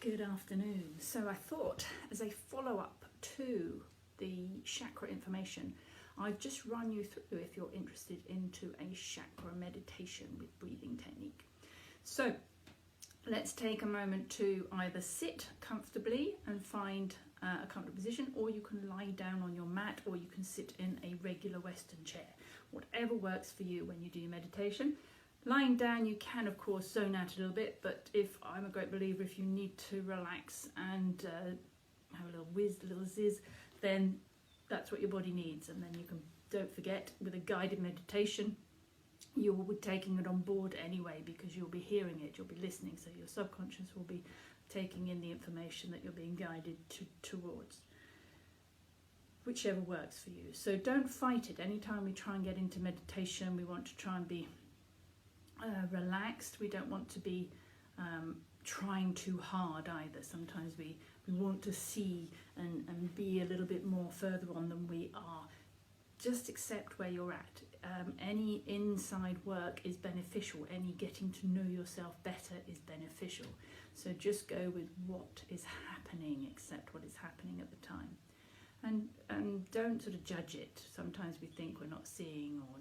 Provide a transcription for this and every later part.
Good afternoon. So I thought, as a follow-up to the chakra information, I've just run you through, if you're interested, into a chakra meditation with breathing technique. So let's take a moment to either sit comfortably and find a comfortable position, or you can lie down on your mat, or you can sit in a regular Western chair, whatever works for you when you do your meditation. Lying down, you can of course zone out a little bit, but I'm a great believer, if you need to relax and have a little zizz, then that's what your body needs. And then you can, don't forget, with a guided meditation, you'll be taking it on board anyway, because you'll be hearing it, you'll be listening, so your subconscious will be taking in the information that you're being guided towards, whichever works for you. So don't fight it. Anytime we try and get into meditation, we want to try and be relaxed. We don't want to be trying too hard either. Sometimes we want to see and be a little bit more further on than we are. Just accept where you're at. Any inside work is beneficial. Any getting to know yourself better is beneficial. So just go with what is happening, accept what is happening at the time. And don't sort of judge it. Sometimes we think we're not seeing or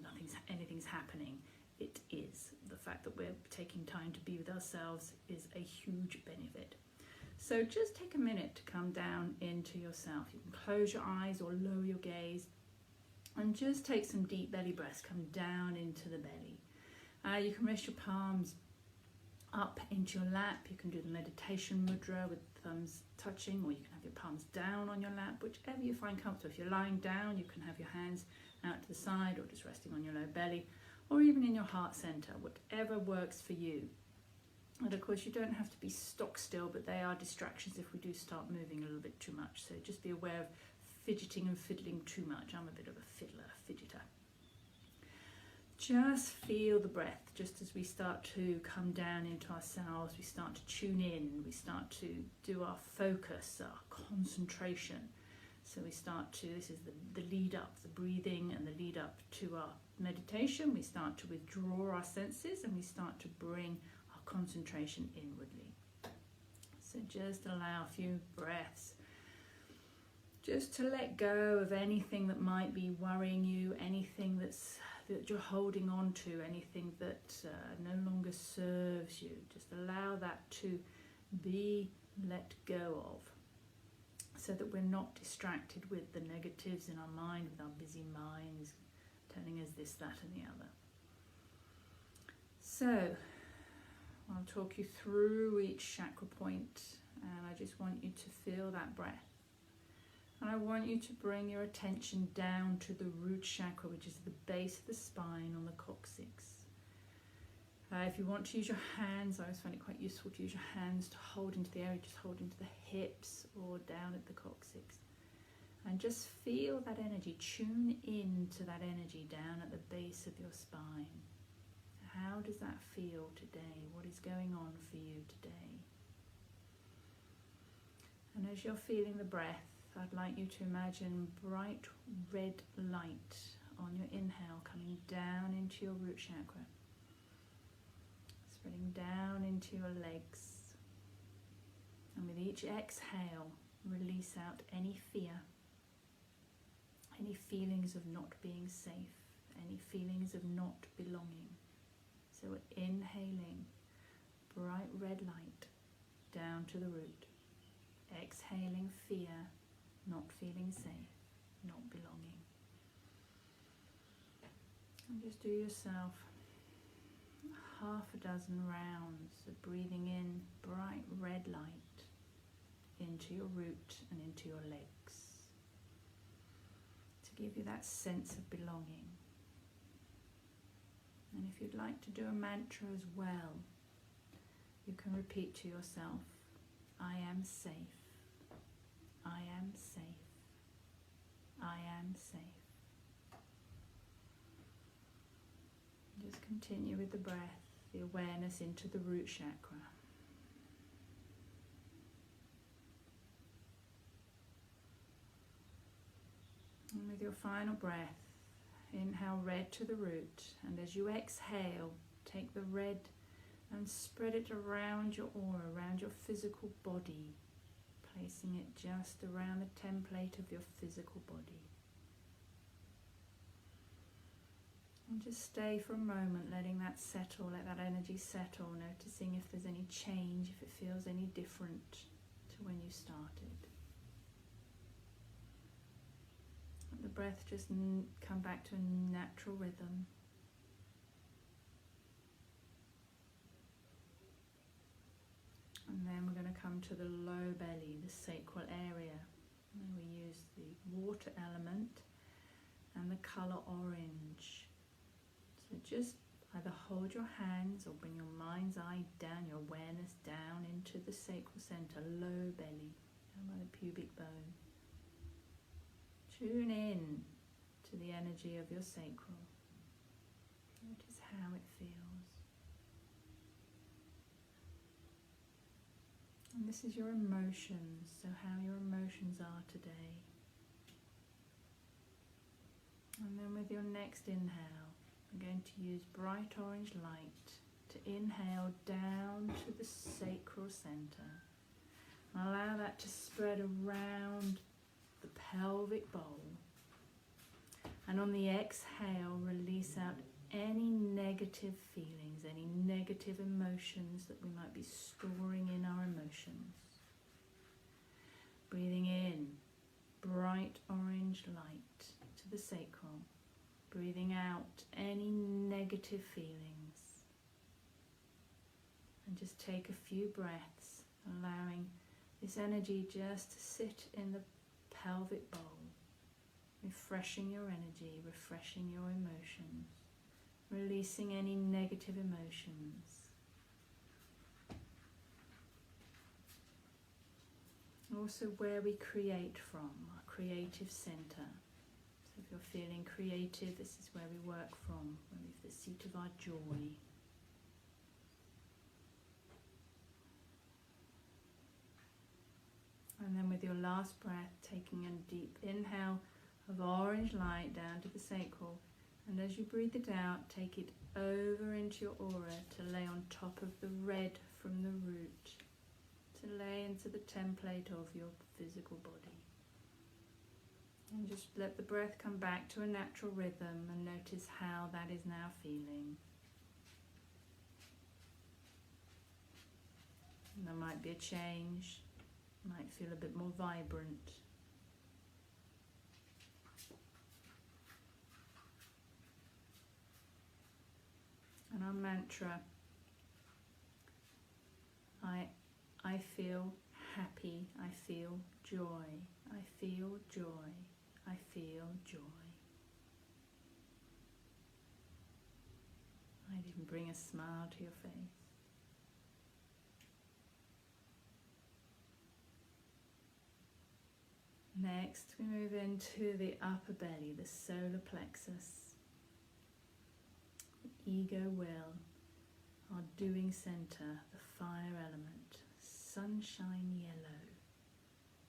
anything's happening. It is. The fact that we're taking time to be with ourselves is a huge benefit. So just take a minute to come down into yourself. You can close your eyes or lower your gaze and just take some deep belly breaths. Come down into the belly. You can rest your palms up into your lap. You can do the meditation mudra with thumbs touching, or you can have your palms down on your lap, whichever you find comfortable. If you're lying down, you can have your hands out to the side or just resting on your low belly, or even in your heart center, whatever works for you. And of course, you don't have to be stock still, but they are distractions if we do start moving a little bit too much. So just be aware of fidgeting and fiddling too much. I'm a bit of a fidgeter. Just feel the breath. Just as we start to come down into ourselves, we start to tune in, we start to do our focus, our concentration. So we start to, this is the lead up, the breathing and the lead up to our meditation. We start to withdraw our senses and we start to bring our concentration inwardly. So just allow a few breaths just to let go of anything that might be worrying you, anything that you're holding on to, anything that no longer serves you. Just allow that to be let go of, so that we're not distracted with the negatives in our mind, with our busy minds telling us this, that and the other. So I'll talk you through each chakra point, and I just want you to feel that breath. And I want you to bring your attention down to the root chakra, which is the base of the spine on the coccyx. If you want to use your hands, I always find it quite useful to use your hands to hold into the area, just hold into the hips or down at the coccyx. And just feel that energy, tune in to that energy down at the base of your spine. How does that feel today? What is going on for you today? And as you're feeling the breath, I'd like you to imagine bright red light on your inhale coming down into your root chakra, spreading down into your legs. And with each exhale, release out any fear, any feelings of not being safe, any feelings of not belonging. So we're inhaling bright red light down to the root, exhaling fear, not feeling safe, not belonging. And just do yourself half a dozen rounds of breathing in bright red light into your root and into your legs, to give you that sense of belonging. And if you'd like to do a mantra as well, you can repeat to yourself, I am safe. I am safe. I am safe. Just continue with the breath, the awareness into the root chakra. And with your final breath, inhale red to the root, and as you exhale, take the red and spread it around your aura, around your physical body, placing it just around the template of your physical body. And just stay for a moment, letting that settle, let that energy settle, noticing if there's any change, if it feels any different to when you started. Let the breath just come back to a natural rhythm. And then we're going to come to the low belly, the sacral area. And we use the water element and the colour orange. So just either hold your hands or bring your mind's eye down, your awareness down into the sacral centre, low belly, down by the pubic bone. Tune in to the energy of your sacral. Notice how it feels. And this is your emotions, so how your emotions are today. And then with your next inhale, we're going to use bright orange light to inhale down to the sacral centre. And allow that to spread around the pelvic bowl. And on the exhale, release out any negative feelings, any negative emotions that we might be storing in our emotions. Breathing in, bright orange light to the sacral. Breathing out any negative feelings. And just take a few breaths, allowing this energy just to sit in the pelvic bowl, refreshing your energy, refreshing your emotions, releasing any negative emotions. Also where we create from, our creative centre. So if you're feeling creative, this is where we work from, where we have the seat of our joy. And then with your last breath, taking a deep inhale of orange light down to the sacral. And as you breathe it out, take it over into your aura to lay on top of the red from the root, to lay into the template of your physical body. And just let the breath come back to a natural rhythm and notice how that is now feeling. And there might be a change, might feel a bit more vibrant. And our mantra, I feel happy, I feel joy, I feel joy, I feel joy. Might even bring a smile to your face. Next, we move into the upper belly, the solar plexus, the ego will, our doing center, the fire element, sunshine yellow.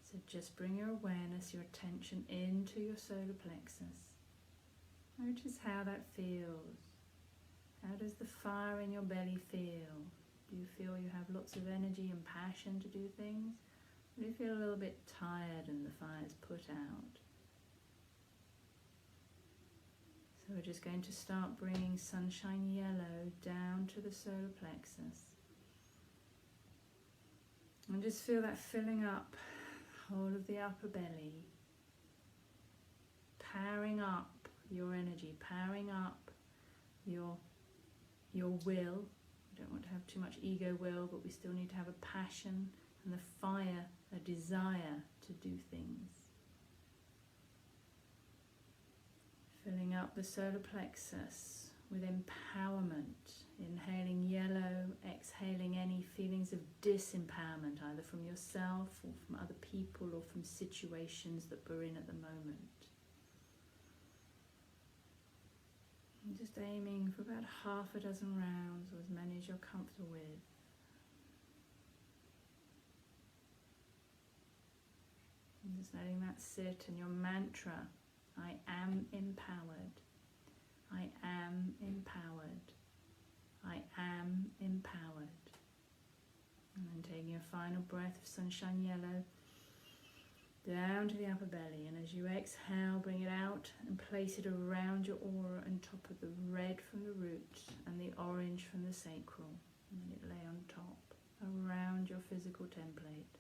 So just bring your awareness, your attention into your solar plexus. Notice how that feels. How does the fire in your belly feel? Do you feel you have lots of energy and passion to do things? Or do you feel a little bit tired and the fire's put out? So we're just going to start bringing sunshine yellow down to the solar plexus. And just feel that filling up the whole of the upper belly. Powering up your energy, powering up your will. We don't want to have too much ego will, but we still need to have a passion and the fire, a desire to do things. Filling up the solar plexus with empowerment, inhaling yellow, exhaling any feelings of disempowerment, either from yourself or from other people or from situations that we're in at the moment. And just aiming for about half a dozen rounds, or as many as you're comfortable with. And just letting that sit, and your mantra, I am empowered. I am empowered. I am empowered. And then taking a final breath of sunshine yellow down to the upper belly, and as you exhale, bring it out and place it around your aura on top of the red from the root and the orange from the sacral, and then it lay on top around your physical template.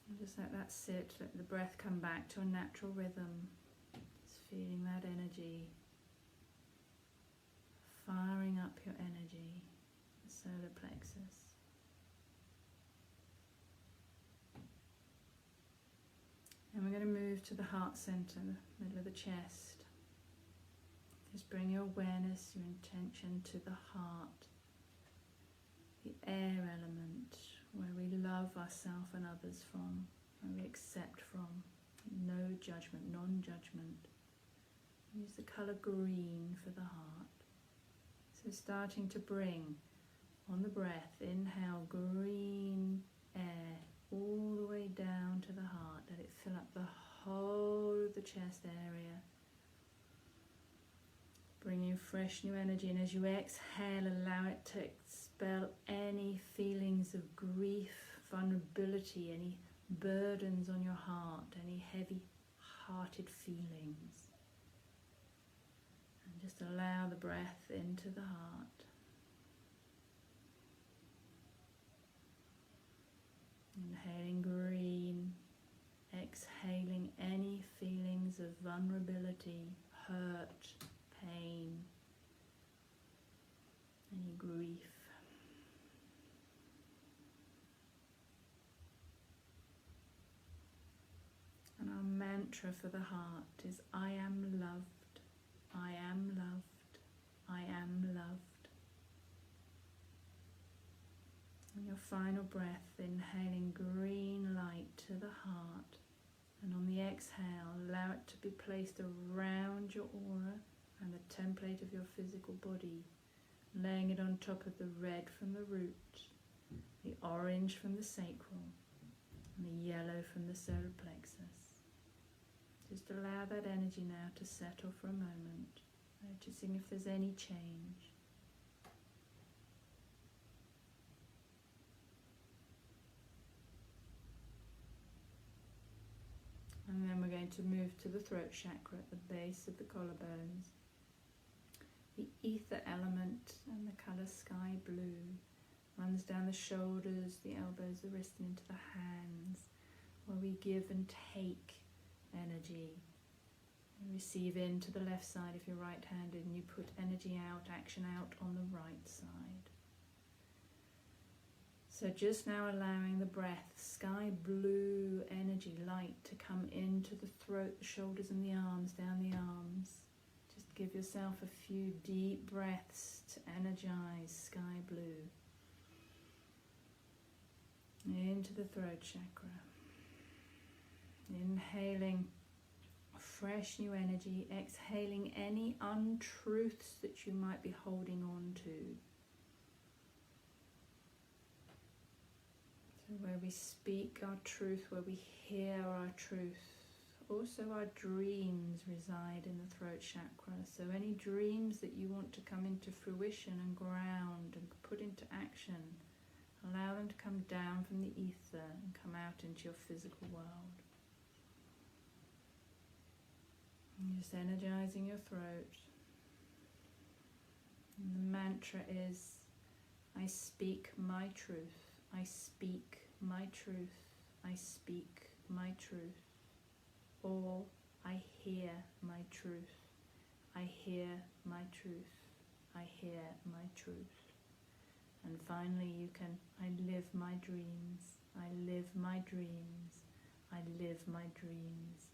And just let that sit, let the breath come back to a natural rhythm, just feeling that energy, firing up your energy, the solar plexus. And we're going to move to the heart center, the middle of the chest. Just bring your awareness, your intention to the heart, the air element, where we love ourselves and others from, where we accept from, no judgment, non-judgment. Use the colour green for the heart. So starting to bring, on the breath, inhale green air all the way down to the heart. Let it fill up the whole of the chest area. Bringing fresh new energy, and as you exhale, allow it to expel any feelings of grief, vulnerability, any burdens on your heart, any heavy-hearted feelings. And just allow the breath into the heart. Inhaling green, exhaling any feelings of vulnerability, hurt, pain, any grief. And our mantra for the heart is I am loved, I am loved, I am loved. On your final breath, inhaling green light to the heart, and on the exhale, allow it to be placed around your aura and the template of your physical body, laying it on top of the red from the root, the orange from the sacral, and the yellow from the solar plexus. Just allow that energy now to settle for a moment, noticing if there's any change. And then we're going to move to the throat chakra at the base of the collarbones. The ether element and the colour sky blue runs down the shoulders, the elbows, the wrists, and into the hands, where we give and take energy. You receive into the left side if you're right-handed, and you put energy out, action out on the right side. So just now allowing the breath, sky blue energy, light to come into the throat, the shoulders and the arms, down the arms. Just give yourself a few deep breaths to energize sky blue. Into the throat chakra. Inhaling fresh new energy, exhaling any untruths that you might be holding on to. So where we speak our truth, where we hear our truth. Also our dreams reside in the throat chakra. So any dreams that you want to come into fruition and ground and put into action, allow them to come down from the ether and come out into your physical world. And just energizing your throat. And the mantra is, I speak my truth. I speak my truth. I speak my truth. Or I hear my truth. I hear my truth. I hear my truth. And finally you can, I live my dreams. I live my dreams. I live my dreams.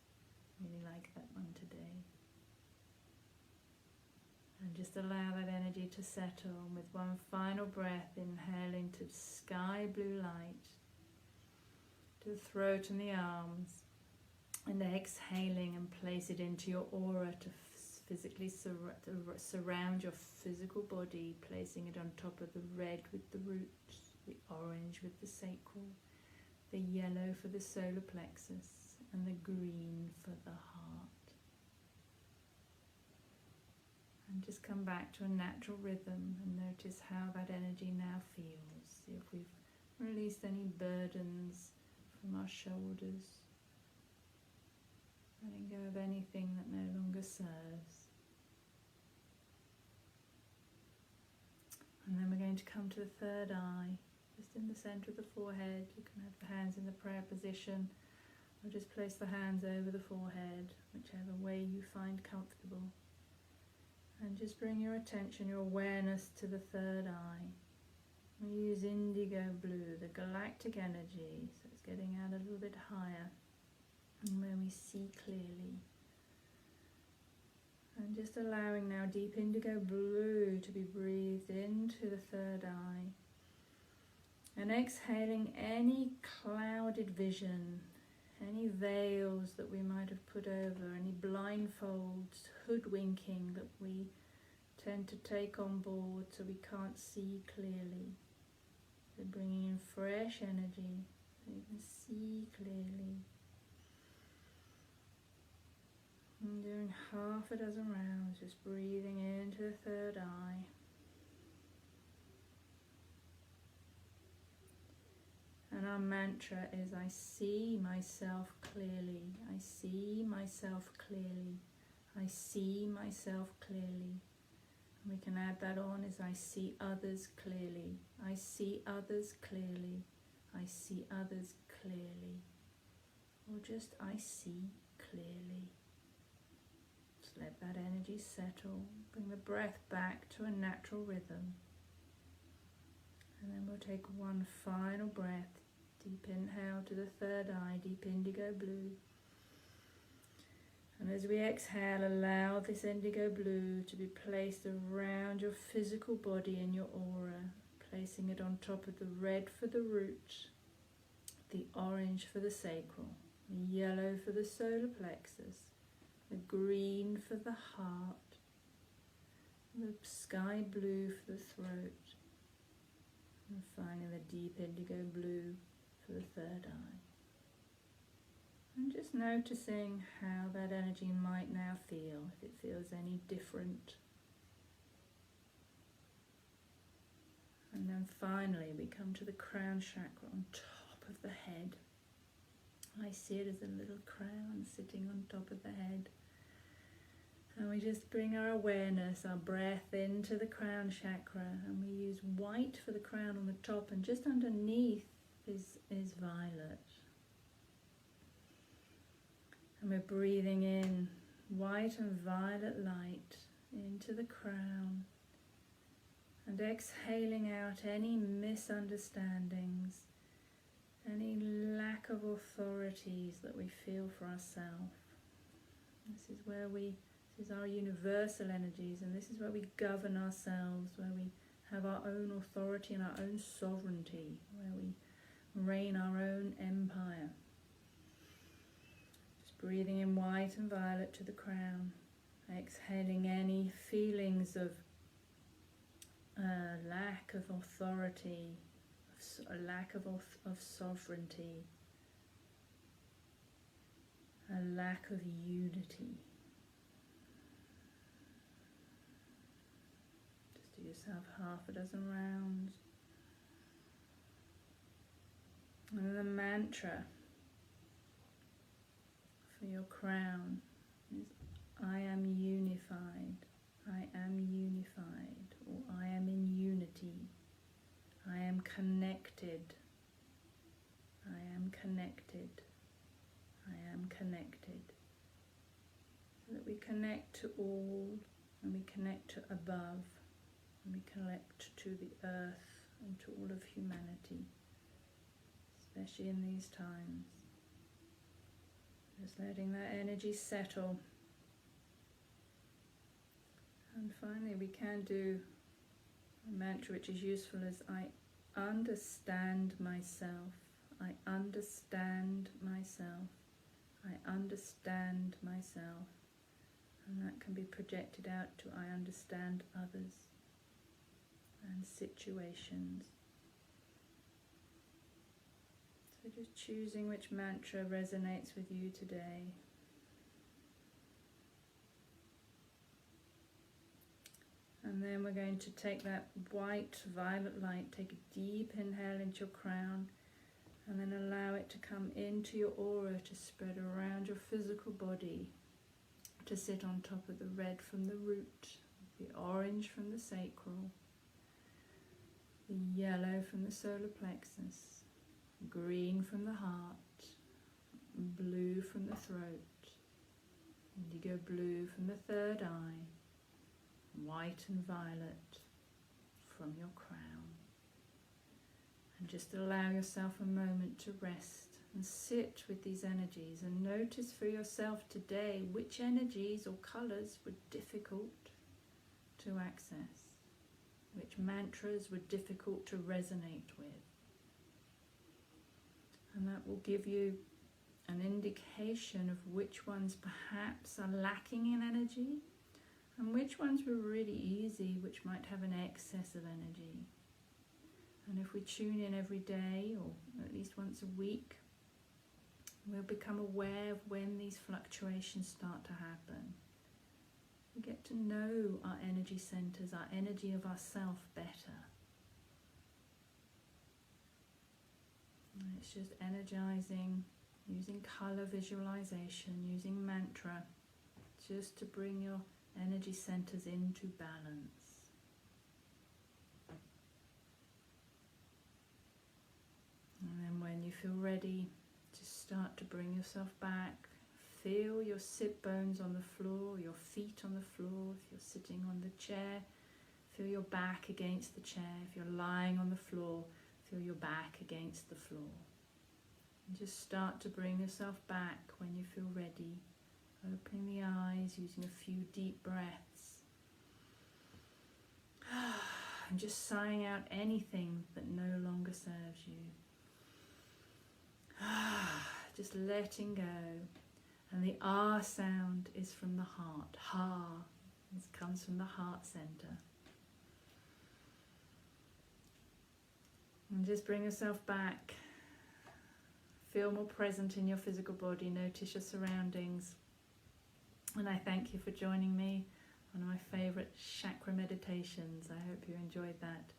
Really like that one today. And just allow that energy to settle, and with one final breath, inhaling to sky blue light to the throat and the arms, and exhaling and place it into your aura to physically surround your physical body, placing it on top of the red with the roots, the orange with the sacral, the yellow for the solar plexus, and the green for the heart. And just come back to a natural rhythm and notice how that energy now feels. See if we've released any burdens from our shoulders. Letting go of anything that no longer serves. And then we're going to come to the third eye, just in the centre of the forehead. You can have the hands in the prayer position, or just place the hands over the forehead, whichever way you find comfortable. And just bring your attention, your awareness to the third eye. We use indigo blue, the galactic energy, so it's getting out a little bit higher, and where we see clearly. And just allowing now deep indigo blue to be breathed into the third eye. And exhaling any clouded vision, any veils that we might have put over, any blindfolds, hoodwinking that we tend to take on board so we can't see clearly. So bringing in fresh energy so you can see clearly. And doing half a dozen rounds, just breathing into the third eye. And our mantra is, I see myself clearly, I see myself clearly, I see myself clearly. And we can add that on as I see others clearly, I see others clearly, I see others clearly. Or just I see clearly. Just let that energy settle. Bring the breath back to a natural rhythm. And then we'll take one final breath. Deep inhale to the third eye, deep indigo blue. And as we exhale, allow this indigo blue to be placed around your physical body and your aura, placing it on top of the red for the root, the orange for the sacral, the yellow for the solar plexus, the green for the heart, the sky blue for the throat, and finally the deep indigo blue for the third eye. And just noticing how that energy might now feel, if it feels any different. And then finally we come to the crown chakra on top of the head. I see it as a little crown sitting on top of the head. And we just bring our awareness, our breath into the crown chakra, and we use white for the crown on the top, and just underneath is violet. And we're breathing in white and violet light into the crown, and exhaling out any misunderstandings, any lack of authorities that we feel for ourselves. This is our universal energies, and this is where we govern ourselves, where we have our own authority and our own sovereignty, where we reign our own empire. Just breathing in white and violet to the crown, exhaling any feelings of lack of authority, a lack of sovereignty, a lack of unity. Just do yourself half a dozen rounds. And the mantra for your crown is, I am unified, I am unified, or I am in unity, I am connected, I am connected, I am connected. So that we connect to all, and we connect to above, and we connect to the earth and to all of humanity, especially in these times. Just letting that energy settle. And finally we can do a mantra which is useful as, I understand myself, I understand myself, I understand myself. And that can be projected out to, I understand others and situations. So just choosing which mantra resonates with you today. And then we're going to take that white violet light, take a deep inhale into your crown, and then allow it to come into your aura, to spread around your physical body, to sit on top of the red from the root, the orange from the sacral, the yellow from the solar plexus, green from the heart, blue from the throat, indigo blue from the third eye, white and violet from your crown. And just allow yourself a moment to rest and sit with these energies, and notice for yourself today which energies or colours were difficult to access, which mantras were difficult to resonate with. And that will give you an indication of which ones perhaps are lacking in energy, and which ones were really easy, which might have an excess of energy. And if we tune in every day, or at least once a week, we'll become aware of when these fluctuations start to happen. We get to know our energy centers, our energy of ourself better. And it's just energizing, using color visualization, using mantra, just to bring your energy centers into balance. And then when you feel ready, just start to bring yourself back. Feel your sit bones on the floor, your feet on the floor. If you're sitting on the chair, feel your back against the chair. If you're lying on the floor, feel your back against the floor. And just start to bring yourself back when you feel ready. Opening the eyes, using a few deep breaths. And just sighing out anything that no longer serves you. Just letting go. And the R sound is from the heart. Ha. This comes from the heart center. And just bring yourself back. Feel more present in your physical body. Notice your surroundings. And I thank you for joining me on my favourite chakra meditations. I hope you enjoyed that.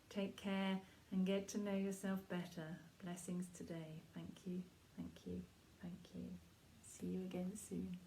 Take care and get to know yourself better. Blessings today. Thank you, thank you, thank you. See you again soon.